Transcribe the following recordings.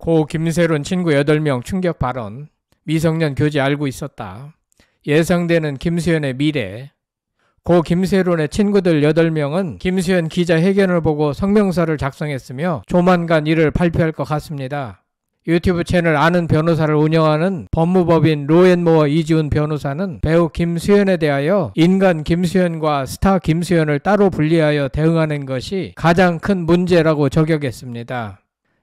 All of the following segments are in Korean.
고 김세론 친구 8명 충격 발언. 미성년 교제 알고 있었다. 예상되는 김수현의 미래. 고 김세론의 친구들 8명은 김수현 기자 회견을 보고 성명서를 작성했으며 조만간 이를 발표할 것 같습니다. 유튜브 채널 아는 변호사를 운영하는 법무법인 로앤모어 이지훈 변호사는 배우 김수현에 대하여 인간 김수현과 스타 김수현을 따로 분리하여 대응하는 것이 가장 큰 문제라고 저격했습니다.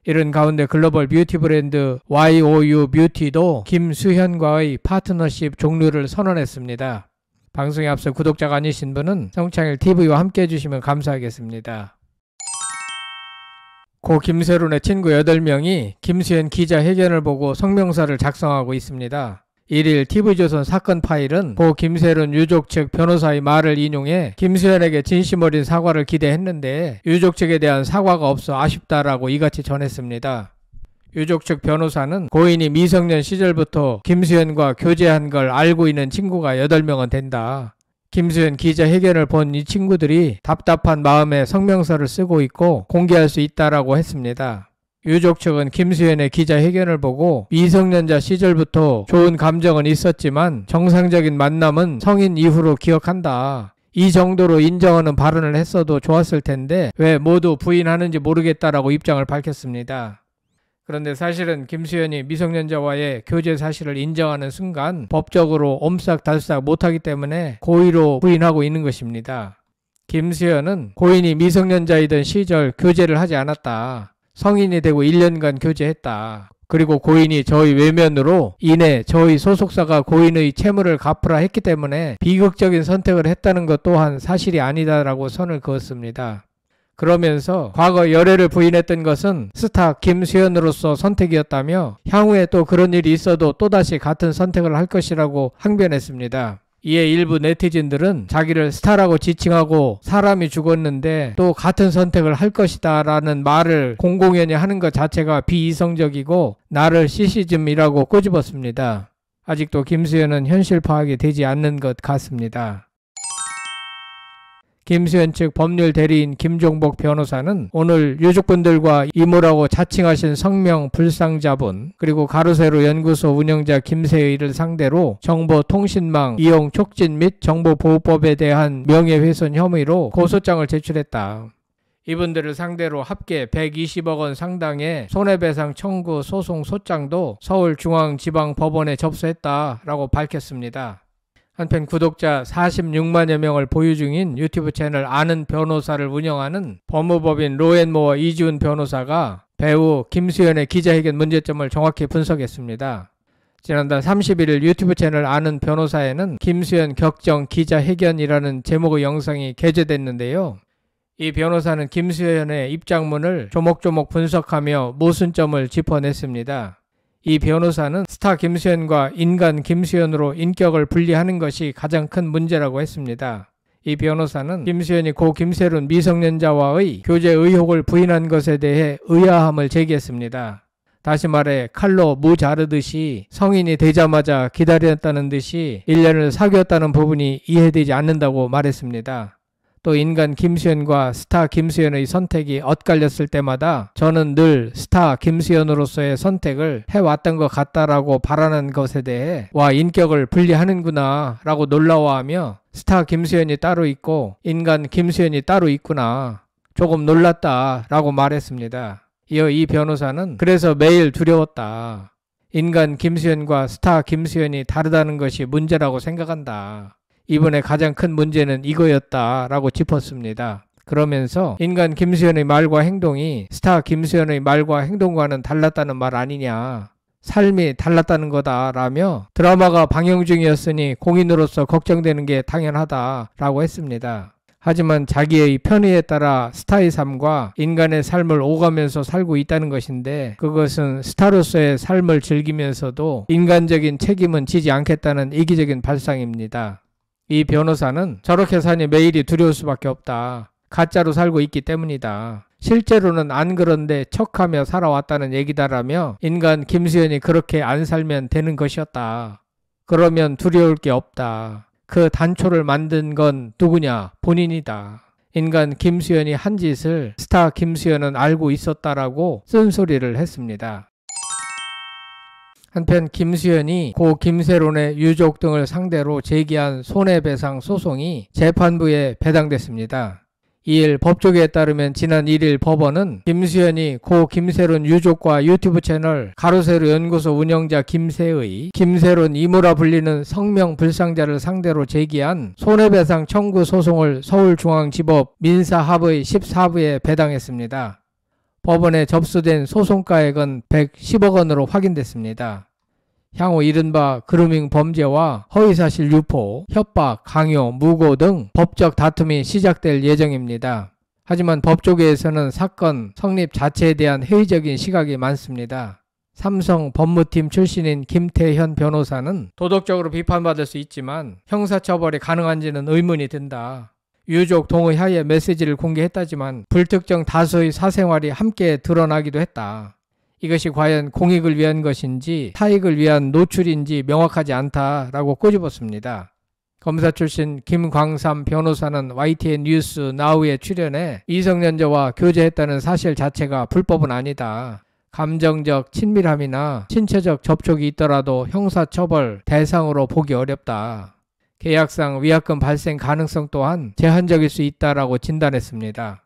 이런 가운데 글로벌 뷰티 브랜드 YOU 뷰티도 김수현과의 파트너십 종료를 선언했습니다. 방송에 앞서 구독자가 아니신 분은 성창일TV와 함께 해주시면 감사하겠습니다. 고 김세론의 친구 8명이 김수현 기자 회견을 보고 성명서를 작성하고 있습니다. 1일 TV조선 사건 파일은 고 김세론 유족 측 변호사의 말을 인용해 김수현에게 진심 어린 사과를 기대했는데 유족 측에 대한 사과가 없어 아쉽다라고 이같이 전했습니다. 유족 측 변호사는 고인이 미성년 시절부터 김수현과 교제한 걸 알고 있는 친구가 8명은 된다. 김수현 기자 회견을 본 이 친구들이 답답한 마음에 성명서를 쓰고 있고 공개할 수 있다라고 했습니다. 유족 측은 김수현의 기자 회견을 보고 미성년자 시절부터 좋은 감정은 있었지만 정상적인 만남은 성인 이후로 기억한다. 이 정도로 인정하는 발언을 했어도 좋았을 텐데 왜 모두 부인하는지 모르겠다라고 입장을 밝혔습니다. 그런데 사실은 김수현이 미성년자와의 교제 사실을 인정하는 순간 법적으로 옴싹달싹 못하기 때문에 고의로 부인하고 있는 것입니다. 김수현은 고인이 미성년자이던 시절 교제를 하지 않았다. 성인이 되고 1년간 교제했다. 그리고 고인이 저희 외면으로 인해 저희 소속사가 고인의 채무를 갚으라 했기 때문에 비극적인 선택을 했다는 것 또한 사실이 아니다라고 선을 그었습니다. 그러면서 과거 열애를 부인했던 것은 스타 김수현으로서 선택이었다며 향후에 또 그런 일이 있어도 또다시 같은 선택을 할 것이라고 항변했습니다. 이에 일부 네티즌들은 자기를 스타라고 지칭하고 사람이 죽었는데 또 같은 선택을 할 것이다 라는 말을 공공연히 하는 것 자체가 비이성적이고 나를 시시즘이라고 꼬집었습니다. 아직도 김수현은 현실 파악이 되지 않는 것 같습니다. 김수현 측 법률 대리인 김종복 변호사는 오늘 유족분들과 이모라고 자칭하신 성명 불상자분 그리고 가로세로 연구소 운영자 김세의를 상대로 정보통신망 이용 촉진 및 정보보호법에 대한 명예훼손 혐의로 고소장을 제출했다. 이분들을 상대로 합계 120억 원 상당의 손해배상 청구 소송 소장도 서울중앙지방법원에 접수했다라고 밝혔습니다. 한편 구독자 46만여 명을 보유 중인 유튜브 채널 아는 변호사를 운영하는 법무법인 로앤모어 이지훈 변호사가 배우 김수현의 기자회견 문제점을 정확히 분석했습니다. 지난달 31일 유튜브 채널 아는 변호사에는 김수현 격정 기자회견이라는 제목의 영상이 게재됐는데요. 이 변호사는 김수현의 입장문을 조목조목 분석하며 모순점을 짚어냈습니다. 이 변호사는 스타 김수현과 인간 김수현으로 인격을 분리하는 것이 가장 큰 문제라고 했습니다. 이 변호사는 김수현이 고 김세론 미성년자와의 교제 의혹을 부인한 것에 대해 의아함을 제기했습니다. 다시 말해 칼로 무 자르듯이 성인이 되자마자 기다렸다는 듯이 1년을 사귀었다는 부분이 이해되지 않는다고 말했습니다. 또 인간 김수현과 스타 김수현의 선택이 엇갈렸을 때마다 저는 늘 스타 김수현으로서의 선택을 해왔던 것 같다라고 발언한 것에 대해 와 인격을 분리하는구나 라고 놀라워하며 스타 김수현이 따로 있고 인간 김수현이 따로 있구나 조금 놀랐다 라고 말했습니다. 이어 이 변호사는 그래서 매일 두려웠다. 인간 김수현과 스타 김수현이 다르다는 것이 문제라고 생각한다. 이번에 가장 큰 문제는 이거였다라고 짚었습니다. 그러면서 인간 김수현의 말과 행동이 스타 김수현의 말과 행동과는 달랐다는 말 아니냐. 삶이 달랐다는 거다라며 드라마가 방영 중이었으니 공인으로서 걱정되는 게 당연하다라고 했습니다. 하지만 자기의 편의에 따라 스타의 삶과 인간의 삶을 오가면서 살고 있다는 것인데 그것은 스타로서의 삶을 즐기면서도 인간적인 책임은 지지 않겠다는 이기적인 발상입니다. 이 변호사는 저렇게 사니 매일이 두려울 수밖에 없다. 가짜로 살고 있기 때문이다. 실제로는 안 그런데 척하며 살아왔다는 얘기다라며 인간 김수현이 그렇게 안 살면 되는 것이었다. 그러면 두려울 게 없다. 그 단초를 만든 건 누구냐? 본인이다. 인간 김수현이 한 짓을 스타 김수현은 알고 있었다라고 쓴소리를 했습니다. 한편 김수현이 고 김세론의 유족 등을 상대로 제기한 손해배상 소송이 재판부에 배당됐습니다. 이일 법조계에 따르면 지난 1일 법원은 김수현이 고 김세론 유족과 유튜브 채널 가로세로 연구소 운영자 김세의, 김세론 이모라 불리는 성명 불상자를 상대로 제기한 손해배상 청구 소송을 서울중앙지법 민사합의 14부에 배당했습니다. 법원에 접수된 소송가액은 110억 원으로 확인됐습니다. 향후 이른바 그루밍 범죄와 허위사실 유포, 협박, 강요, 무고 등 법적 다툼이 시작될 예정입니다. 하지만 법조계에서는 사건 성립 자체에 대한 회의적인 시각이 많습니다. 삼성 법무팀 출신인 김태현 변호사는 도덕적으로 비판받을 수 있지만 형사처벌이 가능한지는 의문이 든다. 유족 동의하에 메시지를 공개했다지만 불특정 다수의 사생활이 함께 드러나기도 했다. 이것이 과연 공익을 위한 것인지 타익을 위한 노출인지 명확하지 않다라고 꼬집었습니다. 검사 출신 김광삼 변호사는 YTN 뉴스 나우에 출연해 미성년자와 교제했다는 사실 자체가 불법은 아니다. 감정적 친밀함이나 신체적 접촉이 있더라도 형사처벌 대상으로 보기 어렵다. 계약상 위약금 발생 가능성 또한 제한적일 수 있다라고 진단했습니다.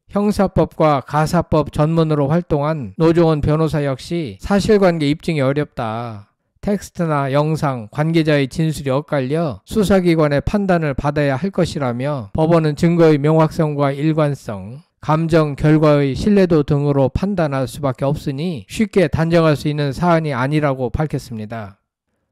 형사법과 가사법 전문으로 활동한 노종원 변호사 역시 사실관계 입증이 어렵다. 텍스트나 영상, 관계자의 진술이 엇갈려 수사기관의 판단을 받아야 할 것이라며 법원은 증거의 명확성과 일관성, 감정 결과의 신뢰도 등으로 판단할 수밖에 없으니 쉽게 단정할 수 있는 사안이 아니라고 밝혔습니다.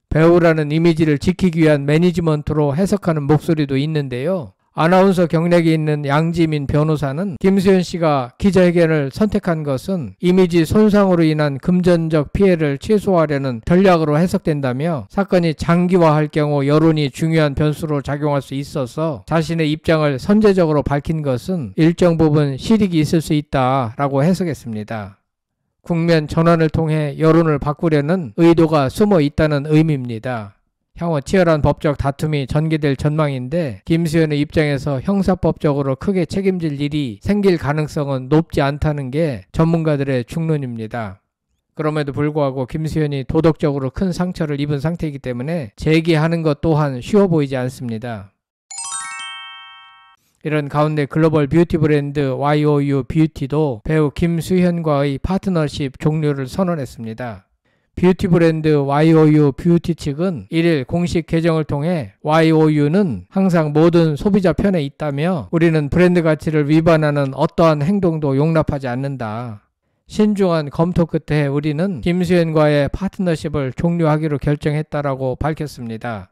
배우라는 이미지를 지키기 위한 매니지먼트로 해석하는 목소리도 있는데요. 아나운서 경력이 있는 양지민 변호사는 김수현 씨가 기자회견을 선택한 것은 이미지 손상으로 인한 금전적 피해를 최소화하려는 전략으로 해석된다며 사건이 장기화할 경우 여론이 중요한 변수로 작용할 수 있어서 자신의 입장을 선제적으로 밝힌 것은 일정 부분 실익이 있을 수 있다라고 해석했습니다. 국면 전환을 통해 여론을 바꾸려는 의도가 숨어 있다는 의미입니다. 향후 치열한 법적 다툼이 전개될 전망인데 김수현의 입장에서 형사법적으로 크게 책임질 일이 생길 가능성은 높지 않다는 게 전문가들의 중론입니다. 그럼에도 불구하고 김수현이 도덕적으로 큰 상처를 입은 상태이기 때문에 재기하는 것 또한 쉬워 보이지 않습니다. 이런 가운데 글로벌 뷰티 브랜드 YOU 뷰티도 배우 김수현과의 파트너십 종료를 선언했습니다. 뷰티 브랜드 YOU 뷰티 측은 1일 공식 계정을 통해 YOU는 항상 모든 소비자 편에 있다며 우리는 브랜드 가치를 위반하는 어떠한 행동도 용납하지 않는다. 신중한 검토 끝에 우리는 김수현과의 파트너십을 종료하기로 결정했다라고 밝혔습니다.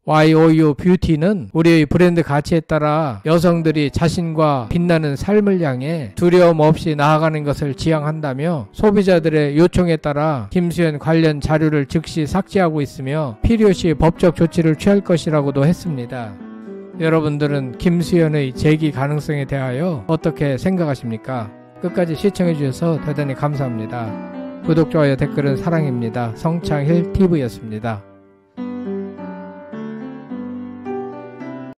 YOU 뷰티는 우리의 브랜드 가치에 따라 여성들이 자신과 빛나는 삶을 향해 두려움 없이 나아가는 것을 지향한다며 소비자들의 요청에 따라 김수현 관련 자료를 즉시 삭제하고 있으며 필요시 법적 조치를 취할 것이라고도 했습니다. 여러분들은 김수현의 재기 가능성에 대하여 어떻게 생각하십니까? 끝까지 시청해 주셔서 대단히 감사합니다. 구독, 좋아요, 댓글은 사랑입니다. 성창힐 TV였습니다.